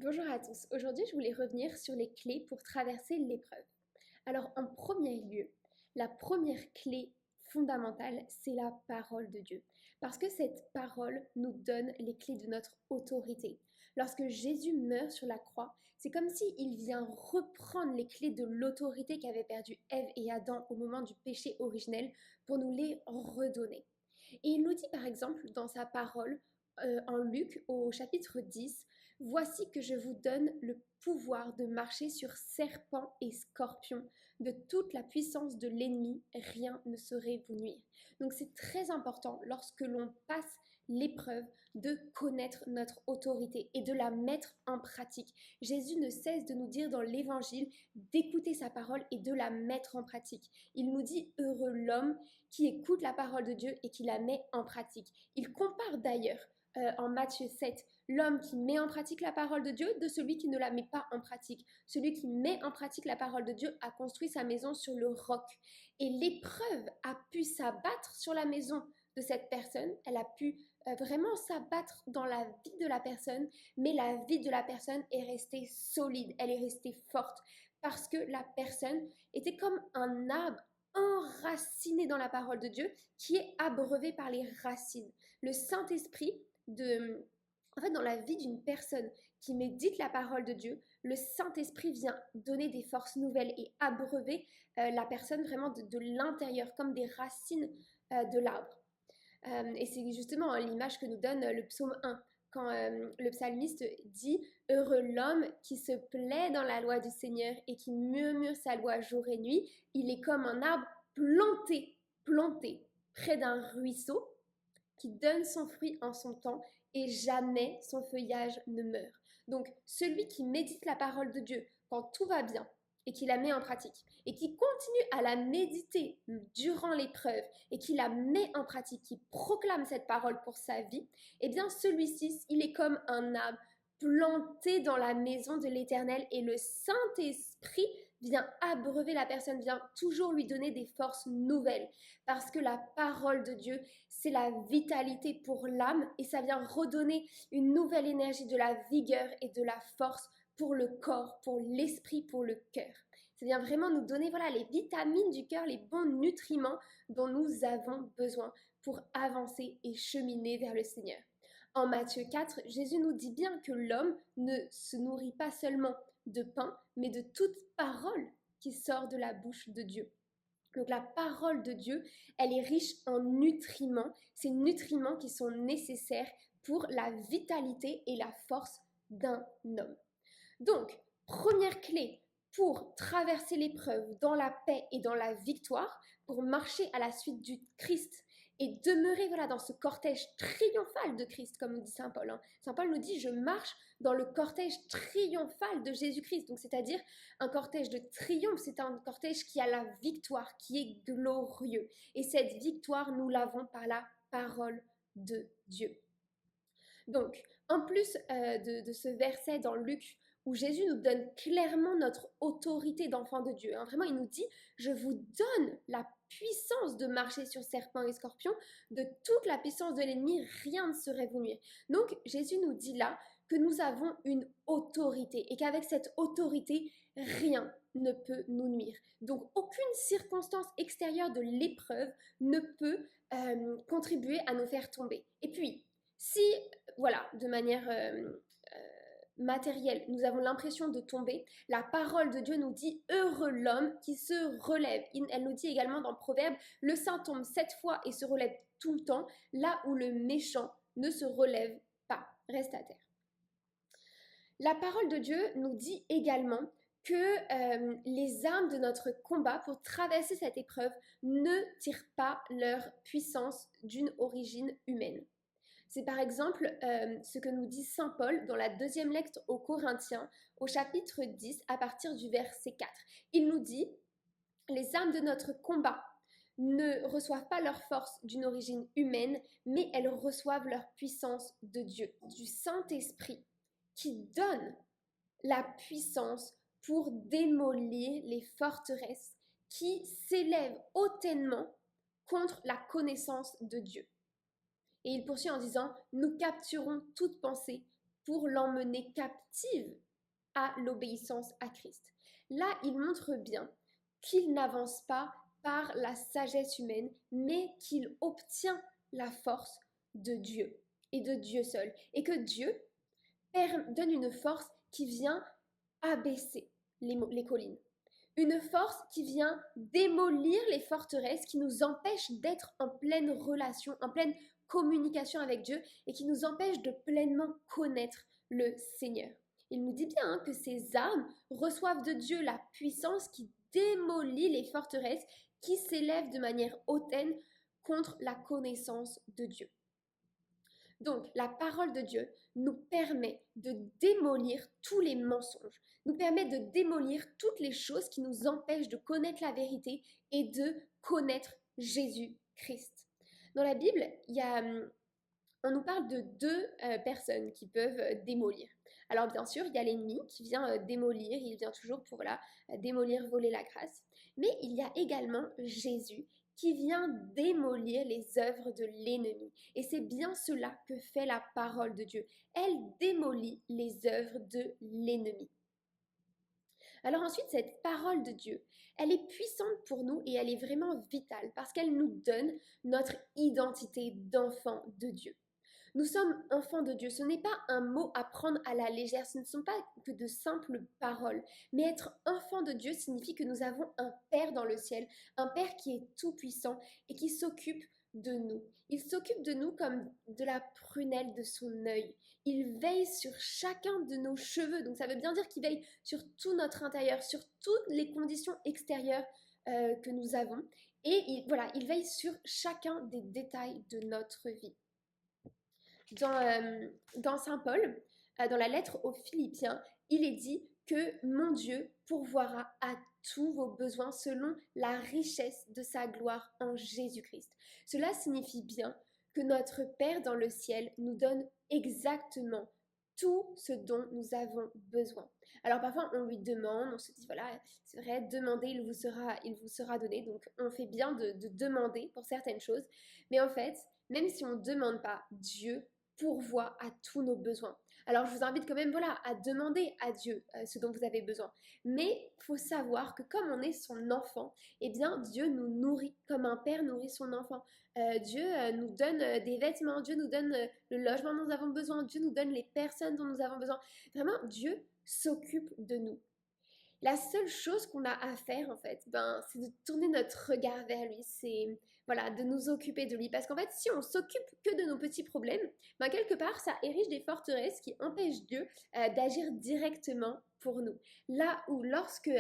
Bonjour à tous. Aujourd'hui, je voulais revenir sur les clés pour traverser l'épreuve. Alors, en premier lieu, la première clé fondamentale, c'est la parole de Dieu. Parce que cette parole nous donne les clés de notre autorité. Lorsque Jésus meurt sur la croix, c'est comme s'il vient reprendre les clés de l'autorité qu'avaient perdu Ève et Adam au moment du péché originel pour nous les redonner. Et il nous dit par exemple dans sa parole, en Luc au chapitre 10, voici que je vous donne le pouvoir de marcher sur serpents et scorpions, de toute la puissance de l'ennemi, rien ne saurait vous nuire. Donc c'est très important lorsque l'on passe l'épreuve de connaître notre autorité et de la mettre en pratique. Jésus ne cesse de nous dire dans l'évangile d'écouter sa parole et de la mettre en pratique. Il nous dit heureux l'homme qui écoute la parole de Dieu et qui la met en pratique. Il compare d'ailleurs en Matthieu 7, l'homme qui met en pratique la parole de Dieu de celui qui ne la met pas en pratique. Celui qui met en pratique la parole de Dieu a construit sa maison sur le roc. Et l'épreuve a pu s'abattre sur la maison de cette personne, elle a pu vraiment s'abattre dans la vie de la personne, mais la vie de la personne est restée solide, elle est restée forte, parce que la personne était comme un arbre enraciné dans la parole de Dieu qui est abreuvé par les racines. Le Saint-Esprit en fait, dans la vie d'une personne qui médite la parole de Dieu, le Saint-Esprit vient donner des forces nouvelles et abreuver la personne vraiment de l'intérieur, comme des racines de l'arbre. Et c'est justement l'image que nous donne le psaume 1, quand le psalmiste dit « Heureux l'homme qui se plaît dans la loi du Seigneur et qui murmure sa loi jour et nuit, il est comme un arbre planté près d'un ruisseau qui donne son fruit en son temps et jamais son feuillage ne meurt. » Donc, celui qui médite la parole de Dieu quand tout va bien et qui la met en pratique et qui continue à la méditer durant l'épreuve et qui la met en pratique, qui proclame cette parole pour sa vie, eh bien celui-ci, il est comme un arbre planté dans la maison de l'Éternel et le Saint-Esprit vient abreuver la personne, vient toujours lui donner des forces nouvelles parce que la parole de Dieu, c'est la vitalité pour l'âme et ça vient redonner une nouvelle énergie, de la vigueur et de la force pour le corps, pour l'esprit, pour le cœur. Ça vient vraiment nous donner les vitamines du cœur, les bons nutriments dont nous avons besoin pour avancer et cheminer vers le Seigneur. En Matthieu 4, Jésus nous dit bien que l'homme ne se nourrit pas seulement de pain, mais de toute parole qui sort de la bouche de Dieu. Donc la parole de Dieu, elle est riche en nutriments, ces nutriments qui sont nécessaires pour la vitalité et la force d'un homme. Donc, première clé pour traverser l'épreuve dans la paix et dans la victoire, pour marcher à la suite du Christ et demeurer dans ce cortège triomphal de Christ, comme nous dit Saint Paul. Saint Paul nous dit, je marche dans le cortège triomphal de Jésus-Christ. Donc, c'est-à-dire un cortège de triomphe, c'est un cortège qui a la victoire, qui est glorieux. Et cette victoire, nous l'avons par la parole de Dieu. Donc, en plus de ce verset dans Luc où Jésus nous donne clairement notre autorité d'enfant de Dieu. Vraiment, il nous dit, je vous donne la puissance de marcher sur serpents et scorpions, de toute la puissance de l'ennemi, rien ne saurait vous nuire. Donc, Jésus nous dit là que nous avons une autorité et qu'avec cette autorité, rien ne peut nous nuire. Donc, aucune circonstance extérieure de l'épreuve ne peut contribuer à nous faire tomber. Et puis, si, de manière matérielle, nous avons l'impression de tomber, la parole de Dieu nous dit « Heureux l'homme qui se relève ». Elle nous dit également dans Proverbe « Le saint tombe 7 fois et se relève tout le temps, là où le méchant ne se relève pas, reste à terre ». La parole de Dieu nous dit également que les armes de notre combat pour traverser cette épreuve ne tirent pas leur puissance d'une origine humaine. C'est par exemple ce que nous dit Saint Paul dans la deuxième lettre aux Corinthiens, au chapitre 10, à partir du verset 4. Il nous dit « Les armes de notre combat ne reçoivent pas leur force d'une origine humaine, mais elles reçoivent leur puissance de Dieu, du Saint-Esprit, qui donne la puissance pour démolir les forteresses qui s'élèvent hautement contre la connaissance de Dieu. » Et il poursuit en disant « Nous capturons toute pensée pour l'emmener captive à l'obéissance à Christ. Là, il montre bien qu'il n'avance pas par la sagesse humaine, mais qu'il obtient la force de Dieu et de Dieu seul. Et que Dieu donne une force qui vient abaisser les collines. Une force qui vient démolir les forteresses, qui nous empêche d'être en pleine relation, en pleine communication avec Dieu et qui nous empêche de pleinement connaître le Seigneur. Il nous dit bien que ces armes reçoivent de Dieu la puissance qui démolit les forteresses qui s'élèvent de manière hautaine contre la connaissance de Dieu. Donc, la parole de Dieu nous permet de démolir tous les mensonges, nous permet de démolir toutes les choses qui nous empêchent de connaître la vérité et de connaître Jésus-Christ. Dans la Bible, on nous parle de deux personnes qui peuvent démolir. Alors bien sûr, il y a l'ennemi qui vient démolir, il vient toujours pour démolir, voler la grâce. Mais il y a également Jésus qui vient démolir les œuvres de l'ennemi. Et c'est bien cela que fait la parole de Dieu. Elle démolit les œuvres de l'ennemi. Alors ensuite, cette parole de Dieu, elle est puissante pour nous et elle est vraiment vitale parce qu'elle nous donne notre identité d'enfant de Dieu. Nous sommes enfants de Dieu. Ce n'est pas un mot à prendre à la légère, ce ne sont pas que de simples paroles. Mais être enfant de Dieu signifie que nous avons un Père dans le ciel, un Père qui est tout-puissant et qui s'occupe de nous. Il s'occupe de nous comme de la prunelle de son œil. Il veille sur chacun de nos cheveux. Donc ça veut bien dire qu'il veille sur tout notre intérieur, sur toutes les conditions extérieures que nous avons. Et il veille sur chacun des détails de notre vie. Dans Saint Paul, dans la lettre aux Philippiens, il est dit que mon Dieu pourvoira à tous vos besoins selon la richesse de sa gloire en Jésus-Christ. Cela signifie bien que notre Père dans le ciel nous donne exactement tout ce dont nous avons besoin. Alors parfois on lui demande, on se dit voilà, c'est vrai, demandez, il vous sera donné. Donc on fait bien de demander pour certaines choses. Mais en fait, même si on ne demande pas, Dieu pourvoit à tous nos besoins. Alors je vous invite quand même à demander à Dieu ce dont vous avez besoin. Mais il faut savoir que comme on est son enfant, eh bien Dieu nous nourrit comme un père nourrit son enfant. Dieu nous donne des vêtements, Dieu nous donne le logement dont nous avons besoin, Dieu nous donne les personnes dont nous avons besoin. Vraiment, Dieu s'occupe de nous. La seule chose qu'on a à faire en fait, c'est de tourner notre regard vers lui, c'est de nous occuper de lui. Parce qu'en fait, si on s'occupe que de nos petits problèmes, quelque part, ça érige des forteresses qui empêchent Dieu d'agir directement pour nous. Là où lorsque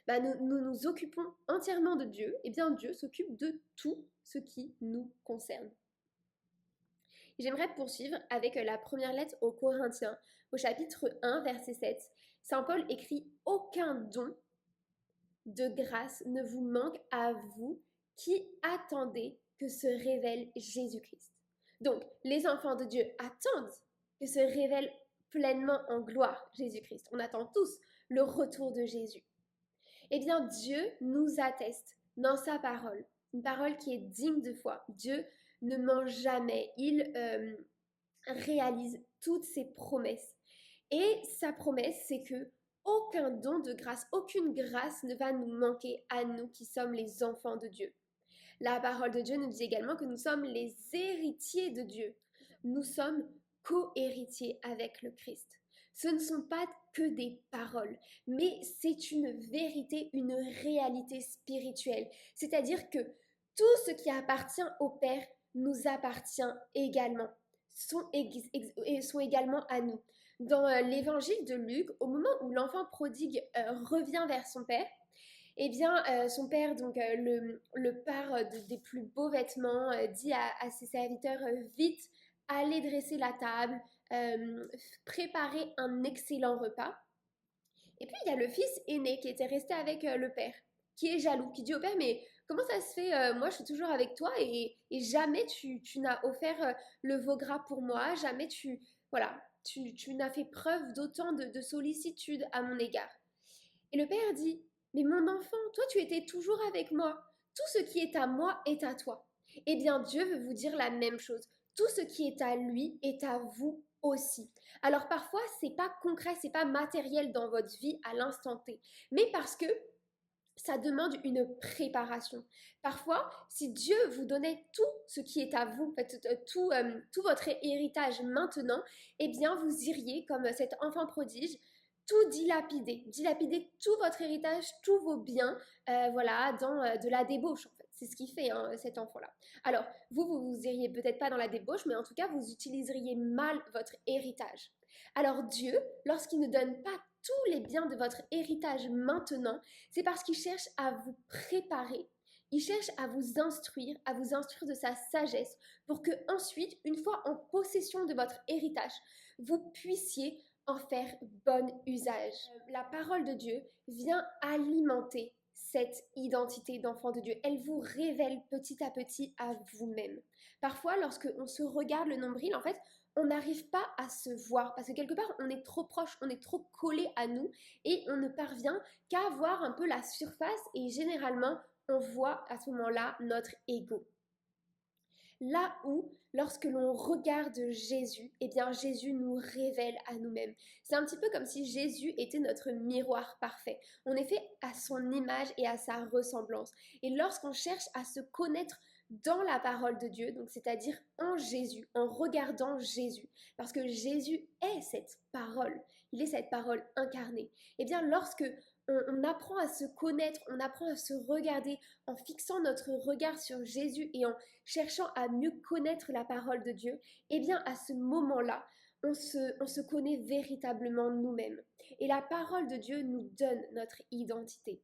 nous nous occupons entièrement de Dieu, eh bien Dieu s'occupe de tout ce qui nous concerne. J'aimerais poursuivre avec la première lettre aux Corinthiens, au chapitre 1, verset 7. Saint Paul écrit « Aucun don de grâce ne vous manque à vous qui attendez que se révèle Jésus-Christ. » Donc, les enfants de Dieu attendent que se révèle pleinement en gloire Jésus-Christ. On attend tous le retour de Jésus. Eh bien, Dieu nous atteste dans sa parole, une parole qui est digne de foi. Dieu ne ment jamais, il réalise toutes ses promesses. Et sa promesse, c'est que aucun don de grâce, aucune grâce ne va nous manquer à nous qui sommes les enfants de Dieu. La parole de Dieu nous dit également que nous sommes les héritiers de Dieu. Nous sommes co-héritiers avec le Christ. Ce ne sont pas que des paroles, mais c'est une vérité, une réalité spirituelle. C'est-à-dire que tout ce qui appartient au Père nous appartient également, sont également à nous. Dans l'évangile de Luc, au moment où l'enfant prodigue revient vers son père, eh bien, son père donc le pare des plus beaux vêtements, dit à ses serviteurs vite, allez dresser la table, préparer un excellent repas. Et puis il y a le fils aîné qui était resté avec le père, qui est jaloux, qui dit au père mais comment ça se fait, moi je suis toujours avec toi et jamais tu n'as offert le veau gras pour moi, jamais tu n'as fait preuve d'autant de sollicitude à mon égard. Et le père dit, mais mon enfant, toi tu étais toujours avec moi, tout ce qui est à moi est à toi. Eh bien Dieu veut vous dire la même chose, tout ce qui est à lui est à vous aussi. Alors parfois, c'est pas concret, c'est pas matériel dans votre vie à l'instant T, mais parce que ça demande une préparation. Parfois, si Dieu vous donnait tout ce qui est à vous, tout votre héritage maintenant, eh bien, vous iriez, comme cet enfant prodige, tout dilapider tout votre héritage, tous vos biens, voilà, dans de la débauche, en fait. C'est ce qu'il fait, hein, cet enfant-là. Alors, vous iriez peut-être pas dans la débauche, mais en tout cas, vous utiliseriez mal votre héritage. Alors Dieu, lorsqu'il ne donne pas tous les biens de votre héritage maintenant, c'est parce qu'il cherche à vous préparer. Il cherche à vous instruire de sa sagesse, pour que ensuite, une fois en possession de votre héritage, vous puissiez en faire bon usage. La parole de Dieu vient alimenter cette identité d'enfant de Dieu. Elle vous révèle petit à petit à vous-même. Parfois, lorsque on se regarde le nombril, en fait, on n'arrive pas à se voir parce que quelque part on est trop proche, on est trop collé à nous et on ne parvient qu'à voir un peu la surface et généralement on voit à ce moment-là notre ego. Là où, lorsque l'on regarde Jésus, eh bien Jésus nous révèle à nous-mêmes. C'est un petit peu comme si Jésus était notre miroir parfait. On est fait à son image et à sa ressemblance. Et lorsqu'on cherche à se connaître dans la parole de Dieu, donc c'est-à-dire en Jésus, en regardant Jésus, parce que Jésus est cette parole, il est cette parole incarnée. Eh bien, lorsque on apprend à se connaître, on apprend à se regarder en fixant notre regard sur Jésus et en cherchant à mieux connaître la parole de Dieu, eh bien, à ce moment-là, on se connaît véritablement nous-mêmes. Et la parole de Dieu nous donne notre identité.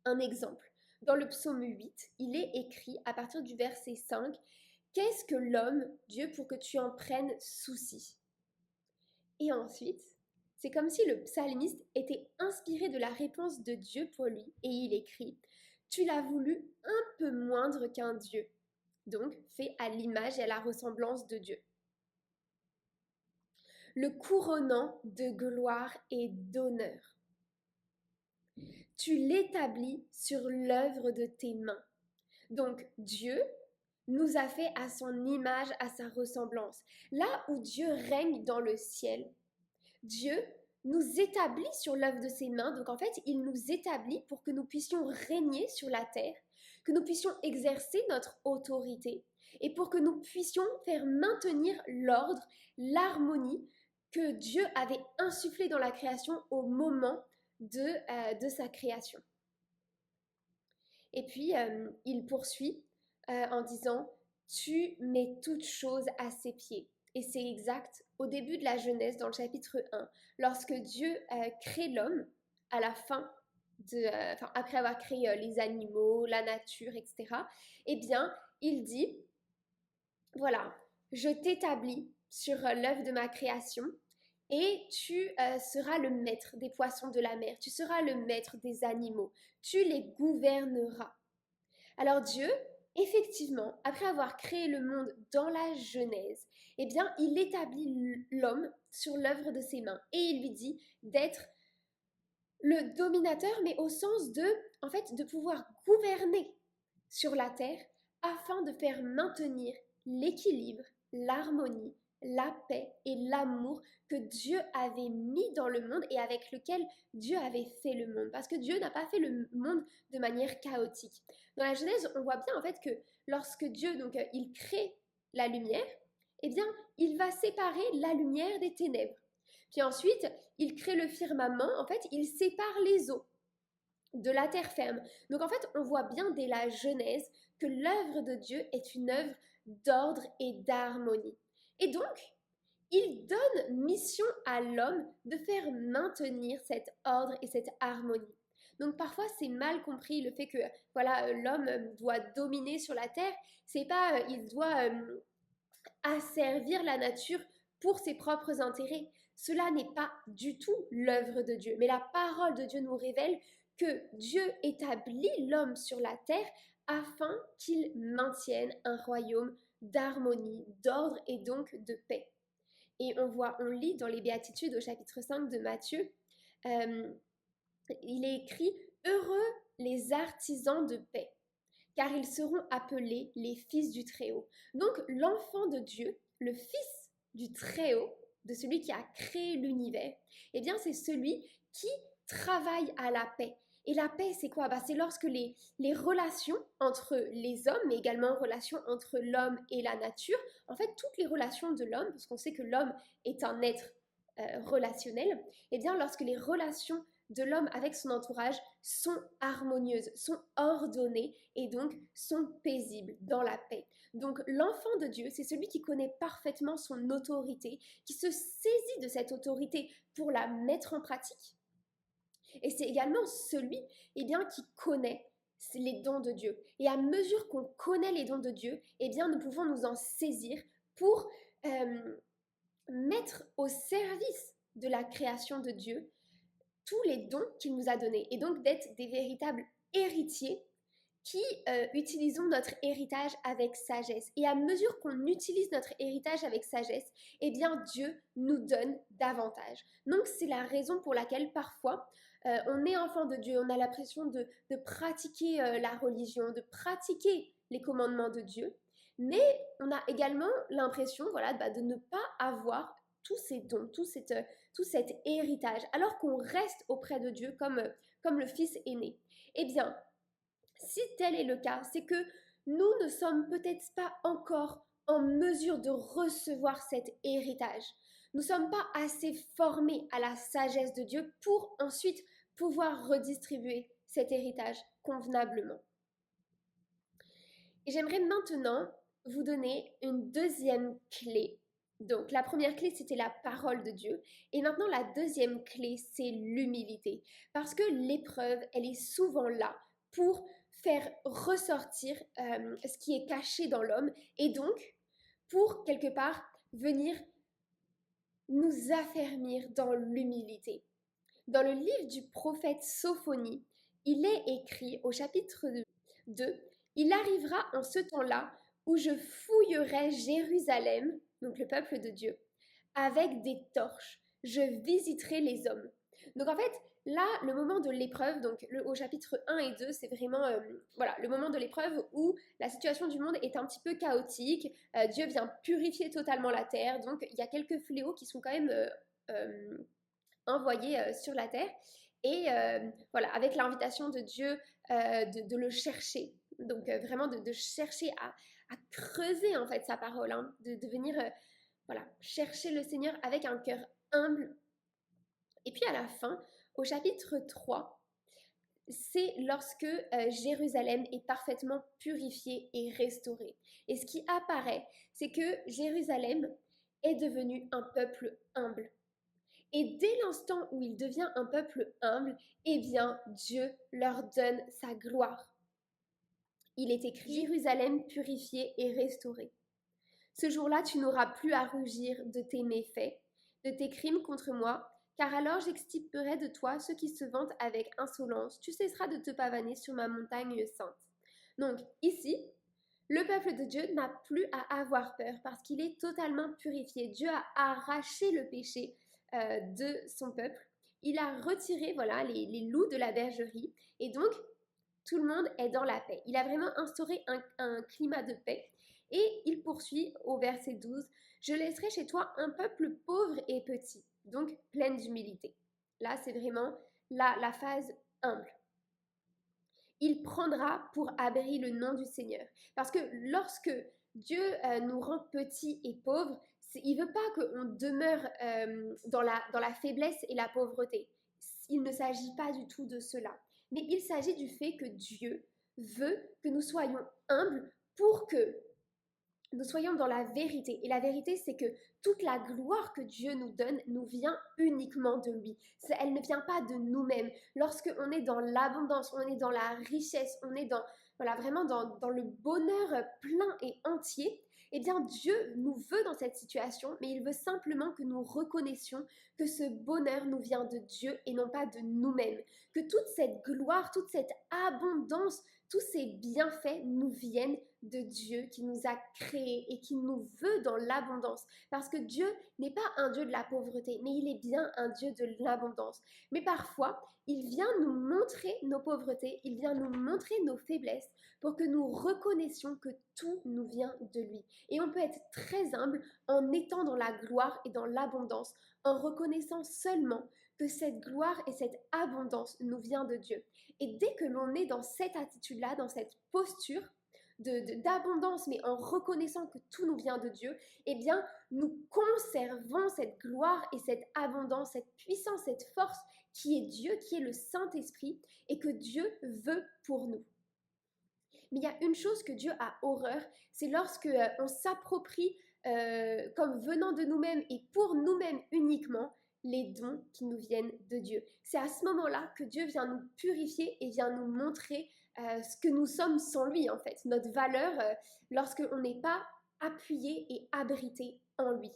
Un exemple. Dans le psaume 8, il est écrit à partir du verset 5, « Qu'est-ce que l'homme, Dieu, pour que tu en prennes souci ?» Et ensuite, c'est comme si le psalmiste était inspiré de la réponse de Dieu pour lui, et il écrit, « Tu l'as voulu un peu moindre qu'un Dieu, donc fait à l'image et à la ressemblance de Dieu. Le couronnant de gloire et d'honneur. Tu l'établis sur l'œuvre de tes mains. » Donc Dieu nous a fait à son image, à sa ressemblance. Là où Dieu règne dans le ciel, Dieu nous établit sur l'œuvre de ses mains. Donc en fait, il nous établit pour que nous puissions régner sur la terre, que nous puissions exercer notre autorité et pour que nous puissions faire maintenir l'ordre, l'harmonie que Dieu avait insufflé dans la création au moment de sa création. Et puis, il poursuit en disant « Tu mets toutes choses à ses pieds ». Et c'est exact au début de la Genèse, dans le chapitre 1, lorsque Dieu crée l'homme, à la fin, après avoir créé les animaux, la nature, etc., eh bien, il dit, voilà, je t'établis sur l'œuvre de ma création et tu seras le maître des poissons de la mer, tu seras le maître des animaux, tu les gouverneras. Alors Dieu, effectivement, après avoir créé le monde dans la Genèse, eh bien, il établit l'homme sur l'œuvre de ses mains et il lui dit d'être le dominateur, mais au sens de, en fait, de pouvoir gouverner sur la terre afin de faire maintenir l'équilibre, l'harmonie, la paix et l'amour que Dieu avait mis dans le monde et avec lequel Dieu avait fait le monde. Parce que Dieu n'a pas fait le monde de manière chaotique. Dans la Genèse, on voit bien en fait que lorsque Dieu, donc, il crée la lumière, eh bien, il va séparer la lumière des ténèbres. Puis ensuite, il crée le firmament, en fait, il sépare les eaux de la terre ferme. Donc en fait, on voit bien dès la Genèse que l'œuvre de Dieu est une œuvre d'ordre et d'harmonie. Et donc, il donne mission à l'homme de faire maintenir cet ordre et cette harmonie. Donc parfois c'est mal compris le fait que voilà l'homme doit dominer sur la terre, c'est pas il doit asservir la nature pour ses propres intérêts. Cela n'est pas du tout l'œuvre de Dieu, mais la parole de Dieu nous révèle que Dieu établit l'homme sur la terre afin qu'il maintienne un royaume d'harmonie, d'ordre et donc de paix. Et on lit dans les Béatitudes au chapitre 5 de Matthieu, il est écrit « Heureux les artisans de paix, car ils seront appelés les fils du Très-Haut. » Donc l'enfant de Dieu, le fils du Très-Haut, de celui qui a créé l'univers, eh bien c'est celui qui travaille à la paix. Et la paix, c'est quoi? C'est lorsque les relations entre les hommes, mais également relations entre l'homme et la nature, en fait, toutes les relations de l'homme, parce qu'on sait que l'homme est un être relationnel, eh bien, lorsque les relations de l'homme avec son entourage sont harmonieuses, sont ordonnées et donc sont paisibles dans la paix. Donc l'enfant de Dieu, c'est celui qui connaît parfaitement son autorité, qui se saisit de cette autorité pour la mettre en pratique. Et c'est également celui bien, qui connaît les dons de Dieu. Et à mesure qu'on connaît les dons de Dieu, bien, nous pouvons nous en saisir pour mettre au service de la création de Dieu tous les dons qu'il nous a donnés. Et donc d'être des véritables héritiers qui utilisons notre héritage avec sagesse. Et à mesure qu'on utilise notre héritage avec sagesse, bien Dieu nous donne davantage. Donc c'est la raison pour laquelle parfois on est enfant de Dieu, on a l'impression de pratiquer la religion, de pratiquer les commandements de Dieu, mais on a également l'impression de ne pas avoir tous ces dons, tout cet héritage, alors qu'on reste auprès de Dieu comme le fils aîné. Eh bien, si tel est le cas, c'est que nous ne sommes peut-être pas encore en mesure de recevoir cet héritage. Nous ne sommes pas assez formés à la sagesse de Dieu pour ensuite pouvoir redistribuer cet héritage convenablement. Et j'aimerais maintenant vous donner une deuxième clé. Donc la première clé, c'était la parole de Dieu. Et maintenant, la deuxième clé, c'est l'humilité. Parce que l'épreuve, elle est souvent là pour faire ressortir ce qui est caché dans l'homme et donc pour quelque part venir nous affermir dans l'humilité. Dans le livre du prophète Sophonie, il est écrit au chapitre 2, « Il arrivera en ce temps-là où je fouillerai Jérusalem, donc le peuple de Dieu, avec des torches, je visiterai les hommes. » Donc en fait, là, le moment de l'épreuve, donc au chapitre 1 et 2, c'est vraiment le moment de l'épreuve où la situation du monde est un petit peu chaotique, Dieu vient purifier totalement la terre, donc il y a quelques fléaux qui sont quand même envoyés sur la terre, et avec l'invitation de Dieu de le chercher, donc vraiment de chercher à creuser en fait sa parole, de venir chercher le Seigneur avec un cœur humble. Et puis à la fin, au chapitre 3, c'est lorsque Jérusalem est parfaitement purifiée et restaurée. Et ce qui apparaît, c'est que Jérusalem est devenu un peuple humble. Et dès l'instant où il devient un peuple humble, bien Dieu leur donne sa gloire. Il est écrit « Jérusalem purifiée et restaurée. Ce jour-là, tu n'auras plus à rougir de tes méfaits, de tes crimes contre moi, car alors j'extirperai de toi ceux qui se vantent avec insolence. Tu cesseras de te pavaner sur ma montagne sainte. » Donc ici, le peuple de Dieu n'a plus à avoir peur parce qu'il est totalement purifié. Dieu a arraché le péché de son peuple. Il a retiré les loups de la bergerie et donc tout le monde est dans la paix. Il a vraiment instauré un climat de paix. Et il poursuit au verset 12, « Je laisserai chez toi un peuple pauvre et petit, donc plein d'humilité. » Là, c'est vraiment la phase humble. Il prendra pour abri le nom du Seigneur. Parce que lorsque Dieu nous rend petits et pauvres, il ne veut pas qu'on demeure dans la faiblesse et la pauvreté. Il ne s'agit pas du tout de cela. Mais il s'agit du fait que Dieu veut que nous soyons humbles pour que nous soyons dans la vérité. Et la vérité, c'est que toute la gloire que Dieu nous donne nous vient uniquement de lui. Elle ne vient pas de nous-mêmes. Lorsque on est dans l'abondance, on est dans la richesse, on est vraiment dans le bonheur plein et entier, bien Dieu nous veut dans cette situation, mais il veut simplement que nous reconnaissions que ce bonheur nous vient de Dieu et non pas de nous-mêmes. Que toute cette gloire, toute cette abondance, tous ces bienfaits nous viennent de Dieu qui nous a créés et qui nous veut dans l'abondance. Parce que Dieu n'est pas un Dieu de la pauvreté, mais il est bien un Dieu de l'abondance. Mais parfois, il vient nous montrer nos pauvretés, il vient nous montrer nos faiblesses pour que nous reconnaissions que tout nous vient de lui. Et on peut être très humble en étant dans la gloire et dans l'abondance, en reconnaissant seulement que cette gloire et cette abondance nous vient de Dieu. Et dès que l'on est dans cette attitude-là, dans cette posture d'abondance, mais en reconnaissant que tout nous vient de Dieu, eh bien, nous conservons cette gloire et cette abondance, cette puissance, cette force qui est Dieu, qui est le Saint-Esprit et que Dieu veut pour nous. Mais il y a une chose que Dieu a horreur, c'est lorsque on s'approprie comme venant de nous-mêmes et pour nous-mêmes uniquement les dons qui nous viennent de Dieu. C'est à ce moment-là que Dieu vient nous purifier et vient nous montrer ce que nous sommes sans lui en fait, notre valeur lorsqu'on n'est pas appuyé et abrité en lui.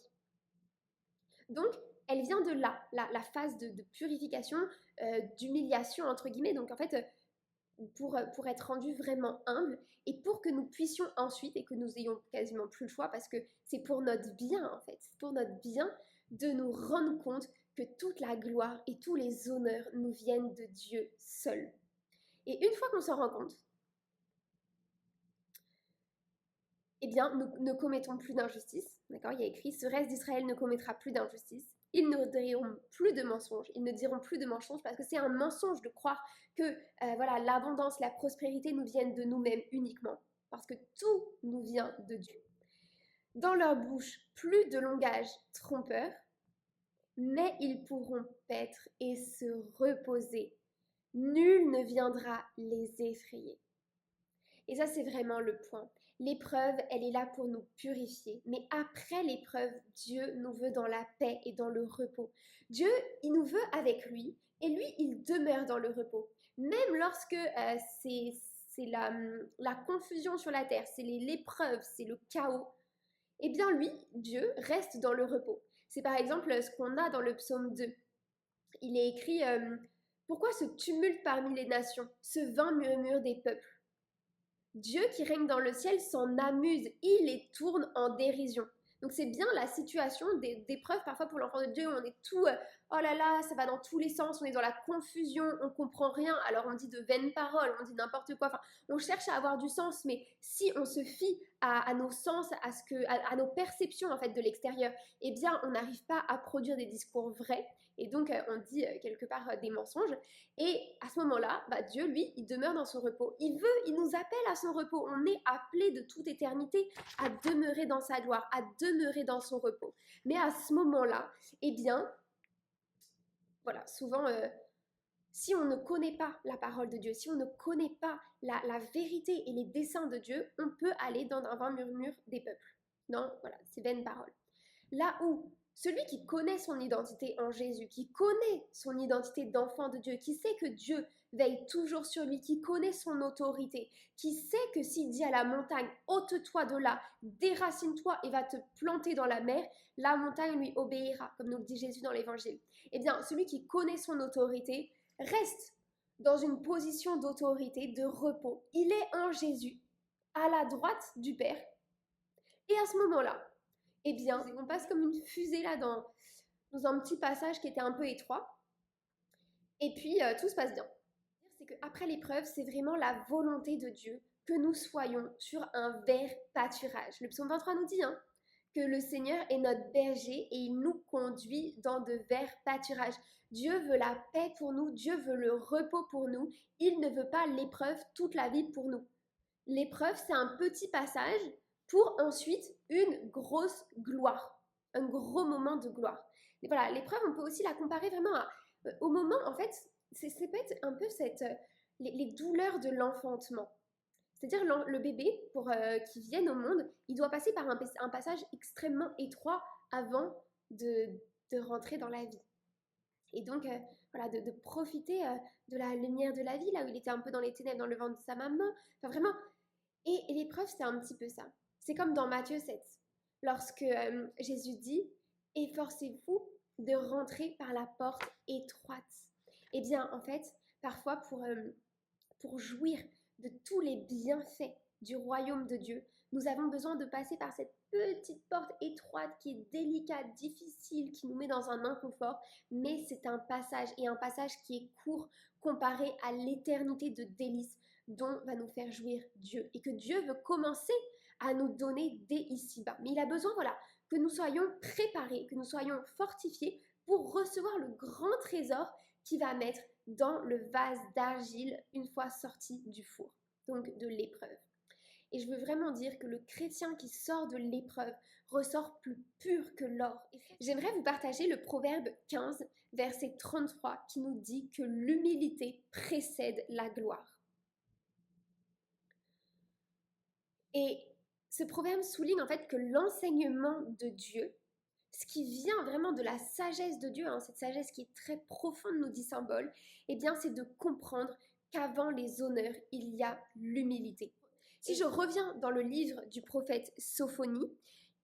Donc, elle vient de là, la phase de purification, d'humiliation entre guillemets. Donc en fait, pour être rendu vraiment humble et pour que nous puissions ensuite, et que nous ayons quasiment plus le choix parce que c'est pour notre bien en fait, c'est pour notre bien de nous rendre compte que toute la gloire et tous les honneurs nous viennent de Dieu seul. Et une fois qu'on s'en rend compte, eh bien, nous ne commettons plus d'injustice. D'accord ? Il y a écrit, ce reste d'Israël ne commettra plus d'injustice. Ils ne diront plus de mensonges. Ils ne diront plus de mensonges parce que c'est un mensonge de croire que voilà, l'abondance, la prospérité nous viennent de nous-mêmes uniquement. Parce que tout nous vient de Dieu. Dans leur bouche, plus de langage trompeur, mais ils pourront paître et se reposer. Nul ne viendra les effrayer. Et ça, c'est vraiment le point. L'épreuve, elle est là pour nous purifier. Mais après l'épreuve, Dieu nous veut dans la paix et dans le repos. Dieu, il nous veut avec lui et lui, il demeure dans le repos. Même lorsque c'est la confusion sur la terre, c'est l'épreuve, c'est le chaos, eh bien lui, Dieu, reste dans le repos. C'est par exemple ce qu'on a dans le psaume 2. Il est écrit pourquoi ce tumulte parmi les nations, ce vain murmure des peuples? Dieu qui règne dans le ciel s'en amuse, il les tourne en dérision. Donc c'est bien la situation d'épreuves parfois pour l'enfant de Dieu, où on est tout, oh là là, ça va dans tous les sens, on est dans la confusion, on comprend rien, alors on dit de vaines paroles, on dit n'importe quoi, enfin, on cherche à avoir du sens, mais si on se fie à nos sens, à nos perceptions en fait de l'extérieur, eh bien on n'arrive pas à produire des discours vrais, et donc on dit quelque part des mensonges, et à ce moment-là, Dieu, lui, il demeure dans son repos, il nous appelle à son repos, on est appelé de toute éternité à demeurer dans sa gloire, à demeurer dans son repos. Mais à ce moment-là, eh bien, voilà, souvent, si on ne connaît pas la parole de Dieu, si on ne connaît pas la vérité et les desseins de Dieu, on peut aller dans un vain murmure des peuples. Non, voilà, c'est vaine parole. Là où celui qui connaît son identité en Jésus, qui connaît son identité d'enfant de Dieu, qui sait que Dieu veille toujours sur lui, qui connaît son autorité, qui sait que s'il dit à la montagne, ôte-toi de là, déracine-toi et va te planter dans la mer, la montagne lui obéira, comme nous le dit Jésus dans l'Évangile. Eh bien, celui qui connaît son autorité reste dans une position d'autorité, de repos. Il est en Jésus, à la droite du Père. Et à ce moment-là, eh bien, on passe comme une fusée là dans un petit passage qui était un peu étroit. Et puis, tout se passe bien. C'est qu'après l'épreuve, c'est vraiment la volonté de Dieu que nous soyons sur un vert pâturage. Le psaume 23 nous dit que le Seigneur est notre berger et il nous conduit dans de verts pâturages. Dieu veut la paix pour nous, Dieu veut le repos pour nous. Il ne veut pas l'épreuve toute la vie pour nous. L'épreuve, c'est un petit passage pour ensuite une grosse gloire, un gros moment de gloire. Et voilà, l'épreuve, on peut aussi la comparer vraiment au moment, en fait, c'est peut être un peu les douleurs de l'enfantement. C'est-à-dire le bébé, pour qu'il vienne au monde, il doit passer par un passage extrêmement étroit avant de rentrer dans la vie. Et donc, voilà, de profiter de la lumière de la vie, là où il était un peu dans les ténèbres, dans le ventre de sa maman. Enfin, vraiment. Et l'épreuve, c'est un petit peu ça. C'est comme dans Matthieu 7, lorsque Jésus dit « Efforcez-vous de rentrer par la porte étroite ». Eh bien, en fait, parfois, pour jouir de tous les bienfaits du royaume de Dieu, nous avons besoin de passer par cette petite porte étroite qui est délicate, difficile, qui nous met dans un inconfort, mais c'est un passage et un passage qui est court comparé à l'éternité de délices dont va nous faire jouir Dieu et que Dieu veut commencer à nous donner dès ici-bas. Mais il a besoin, voilà, que nous soyons préparés, que nous soyons fortifiés pour recevoir le grand trésor qu'il va mettre dans le vase d'argile une fois sorti du four, donc de l'épreuve. Et je veux vraiment dire que le chrétien qui sort de l'épreuve ressort plus pur que l'or. J'aimerais vous partager le proverbe 15, verset 33, qui nous dit que l'humilité précède la gloire. Et ce proverbe souligne en fait que l'enseignement de Dieu, ce qui vient vraiment de la sagesse de Dieu, cette sagesse qui est très profonde, nous dit Saint Paul, eh bien c'est de comprendre qu'avant les honneurs, il y a l'humilité. Si je reviens dans le livre du prophète Sophonie,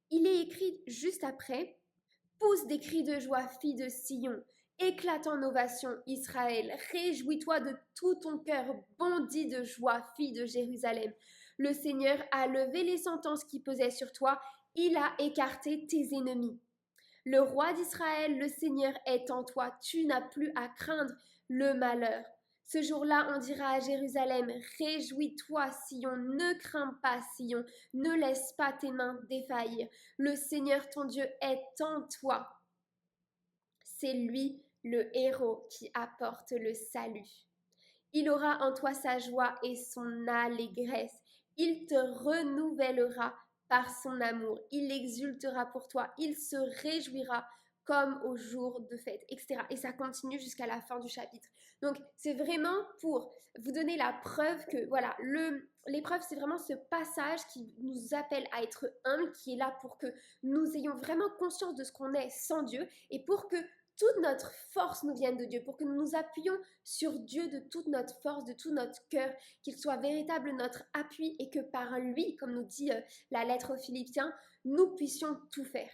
il est écrit juste après « Pousse des cris de joie, fille de Sion, éclate en ovation, Israël, réjouis-toi de tout ton cœur, bondis de joie, fille de Jérusalem. Le Seigneur a levé les sentences qui pesaient sur toi, il a écarté tes ennemis. Le roi d'Israël, le Seigneur est en toi, tu n'as plus à craindre le malheur. Ce jour-là, on dira à Jérusalem, réjouis-toi, Sion, ne crains pas, Sion, ne laisse pas tes mains défaillir. Le Seigneur, ton Dieu, est en toi. C'est lui, le héros, qui apporte le salut. Il aura en toi sa joie et son allégresse. Il te renouvellera par son amour. Il exultera pour toi. Il se réjouira comme au jour de fête, etc. Et ça continue jusqu'à la fin du chapitre. Donc, c'est vraiment pour vous donner la preuve que, voilà, l'épreuve, c'est vraiment ce passage qui nous appelle à être humbles, qui est là pour que nous ayons vraiment conscience de ce qu'on est sans Dieu et pour que toute notre force nous vienne de Dieu, pour que nous nous appuyions sur Dieu de toute notre force, de tout notre cœur, qu'il soit véritable notre appui et que par lui, comme nous dit la lettre aux Philippiens, nous puissions tout faire.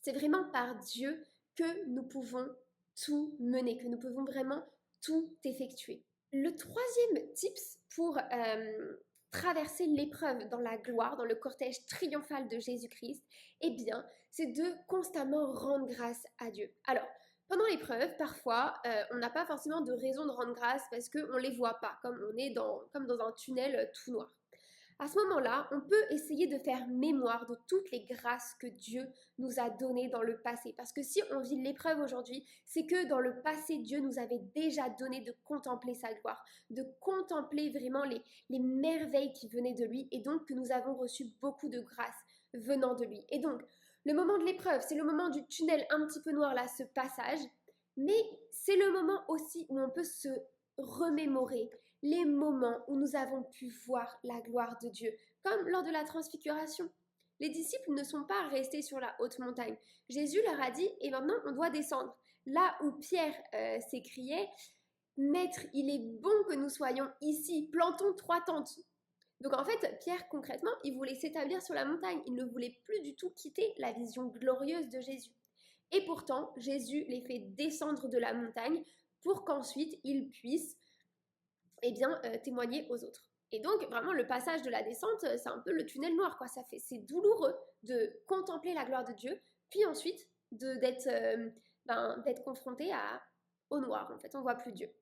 C'est vraiment par Dieu que nous pouvons tout mener, que nous pouvons vraiment tout effectuer. Le troisième tips pour traverser l'épreuve dans la gloire, dans le cortège triomphal de Jésus-Christ, eh bien, c'est de constamment rendre grâce à Dieu. Alors, pendant l'épreuve, parfois, on n'a pas forcément de raison de rendre grâce parce qu'on ne les voit pas, comme on est comme dans un tunnel tout noir. À ce moment-là, on peut essayer de faire mémoire de toutes les grâces que Dieu nous a données dans le passé. Parce que si on vit l'épreuve aujourd'hui, c'est que dans le passé, Dieu nous avait déjà donné de contempler sa gloire, de contempler vraiment les merveilles qui venaient de lui et donc que nous avons reçu beaucoup de grâces venant de lui. Et donc, le moment de l'épreuve, c'est le moment du tunnel un petit peu noir là, ce passage, mais c'est le moment aussi où on peut se remémorer les moments où nous avons pu voir la gloire de Dieu, comme lors de la transfiguration. Les disciples ne sont pas restés sur la haute montagne. Jésus leur a dit, et maintenant on doit descendre. Là où Pierre s'écriait, Maître, il est bon que nous soyons ici, plantons 3 tentes. Donc en fait, Pierre, concrètement, il voulait s'établir sur la montagne. Il ne voulait plus du tout quitter la vision glorieuse de Jésus. Et pourtant, Jésus les fait descendre de la montagne pour qu'ensuite ils puissent témoigner aux autres. Et donc, vraiment, le passage de la descente, c'est un peu le tunnel noir, quoi. C'est douloureux de contempler la gloire de Dieu, puis ensuite d'être confronté au noir, en fait. On ne voit plus Dieu.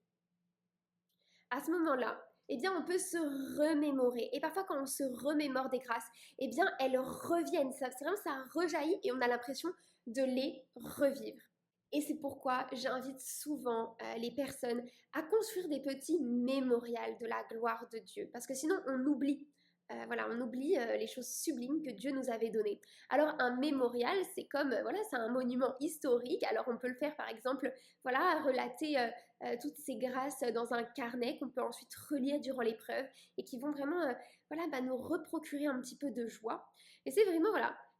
À ce moment-là, eh bien, on peut se remémorer. Et parfois, quand on se remémore des grâces, eh bien, elles reviennent. C'est vraiment, ça rejaillit et on a l'impression de les revivre. Et c'est pourquoi j'invite souvent les personnes à construire des petits mémorials de la gloire de Dieu. Parce que sinon, on oublie. On oublie les choses sublimes que Dieu nous avait données. Alors, un mémorial, c'est comme, c'est un monument historique. Alors, on peut le faire, par exemple, relater toutes ces grâces dans un carnet qu'on peut ensuite relire durant l'épreuve et qui vont vraiment, nous reprocurer un petit peu de joie. Et c'est vraiment,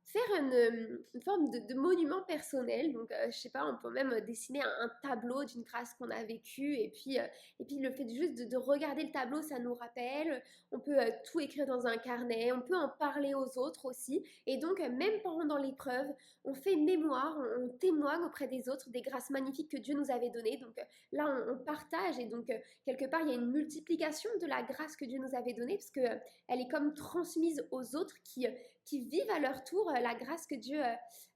faire une forme de monument personnel. Donc, je sais pas, on peut même dessiner un tableau d'une grâce qu'on a vécue. Et puis le fait juste de regarder le tableau, ça nous rappelle. On peut tout écrire dans un carnet. On peut en parler aux autres aussi. Et donc, même pendant l'épreuve, on fait mémoire, on témoigne auprès des autres des grâces magnifiques que Dieu nous avait données. Donc, là, on partage. Et donc, quelque part, il y a une multiplication de la grâce que Dieu nous avait donnée, parce que elle est comme transmise aux autres qui vivent à leur tour la grâce que Dieu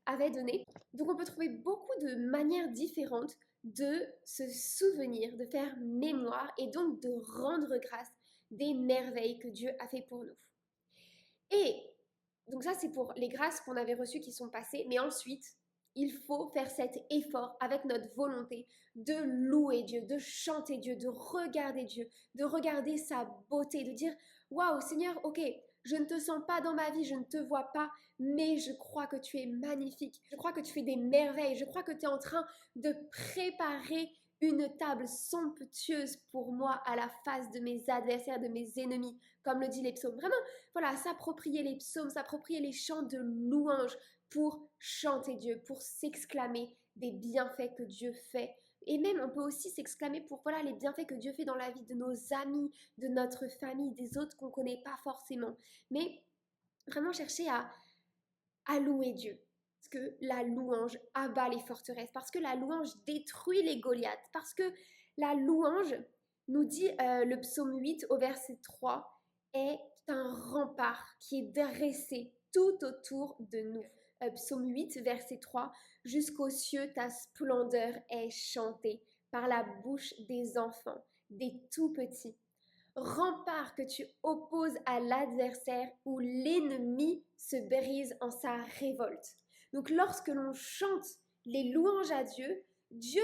avait donnée. Donc on peut trouver beaucoup de manières différentes de se souvenir, de faire mémoire et donc de rendre grâce des merveilles que Dieu a fait pour nous. Et donc ça, c'est pour les grâces qu'on avait reçues qui sont passées, mais ensuite, il faut faire cet effort avec notre volonté de louer Dieu, de chanter Dieu, de regarder sa beauté, de dire waouh Seigneur, ok, je ne te sens pas dans ma vie, je ne te vois pas, mais je crois que tu es magnifique, je crois que tu fais des merveilles, je crois que tu es en train de préparer une table somptueuse pour moi à la face de mes adversaires, de mes ennemis, comme le dit les psaumes. Vraiment, voilà, s'approprier les psaumes, s'approprier les chants de louange pour chanter Dieu, pour s'exclamer des bienfaits que Dieu fait. Et même, on peut aussi s'exclamer pour voilà les bienfaits que Dieu fait dans la vie de nos amis, de notre famille, des autres qu'on ne connaît pas forcément. Mais vraiment chercher à louer Dieu. Parce que la louange abat les forteresses, parce que la louange détruit les Goliaths, parce que la louange, nous dit le psaume 8 au verset 3, est un rempart qui est dressé tout autour de nous. Psaume 8, verset 3, « Jusqu'aux cieux, ta splendeur est chantée par la bouche des enfants, des tout-petits. Rempart que tu opposes à l'adversaire où l'ennemi se brise en sa révolte. » Donc lorsque l'on chante les louanges à Dieu, Dieu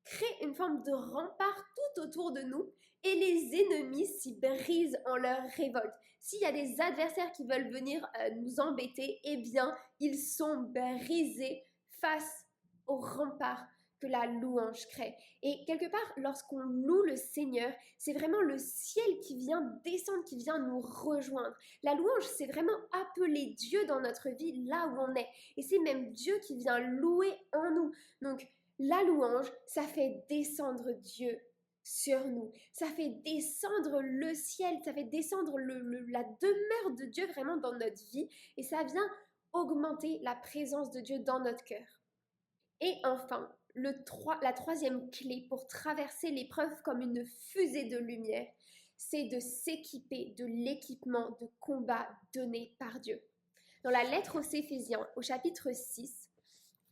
crée une forme de rempart tout autour de nous et les ennemis s'y brisent en leur révolte. S'il y a des adversaires qui veulent venir nous embêter, eh bien, ils sont brisés face au rempart que la louange crée. Et quelque part, lorsqu'on loue le Seigneur, c'est vraiment le ciel qui vient descendre, qui vient nous rejoindre. La louange, c'est vraiment appeler Dieu dans notre vie là où on est. Et c'est même Dieu qui vient louer en nous. Donc, la louange, ça fait descendre Dieu sur nous. Ça fait descendre le ciel, ça fait descendre la demeure de Dieu vraiment dans notre vie. Et ça vient augmenter la présence de Dieu dans notre cœur. Et enfin, la troisième clé pour traverser l'épreuve comme une fusée de lumière, c'est de s'équiper de l'équipement de combat donné par Dieu. Dans la lettre aux Éphésiens, au chapitre 6,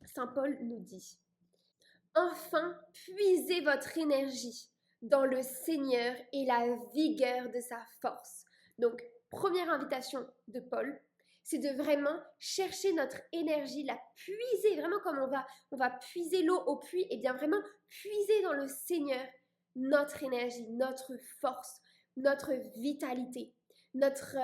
Saint Paul nous dit « Enfin, puisez votre énergie dans le Seigneur et la vigueur de sa force. » Donc, première invitation de Paul, c'est de vraiment chercher notre énergie, la puiser, vraiment comme on va puiser l'eau au puits, et bien vraiment puiser dans le Seigneur notre énergie, notre force, notre vitalité, notre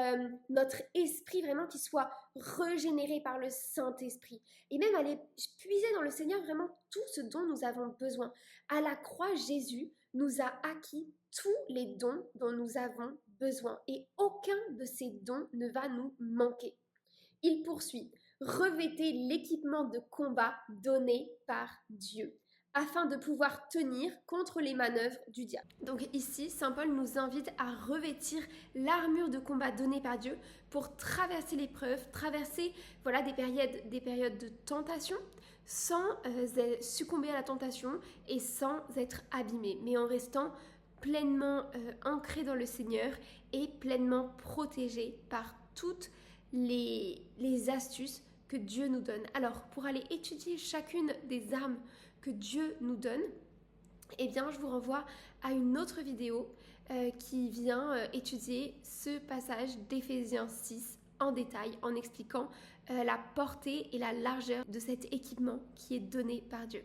esprit vraiment qui soit régénéré par le Saint-Esprit. Et même aller puiser dans le Seigneur vraiment tout ce dont nous avons besoin. À la croix, Jésus nous a acquis tous les dons dont nous avons besoin et aucun de ces dons ne va nous manquer. Il poursuit, revêtez l'équipement de combat donné par Dieu, afin de pouvoir tenir contre les manœuvres du diable. Donc ici, Saint Paul nous invite à revêtir l'armure de combat donnée par Dieu pour traverser l'épreuve, traverser des périodes de tentation, sans succomber à la tentation et sans être abîmé, mais en restant pleinement ancré dans le Seigneur et pleinement protégé par toutes les astuces que Dieu nous donne. Alors, pour aller étudier chacune des armes que Dieu nous donne, eh bien, je vous renvoie à une autre vidéo qui vient étudier ce passage d'Éphésiens 6 en détail, en expliquant la portée et la largeur de cet équipement qui est donné par Dieu.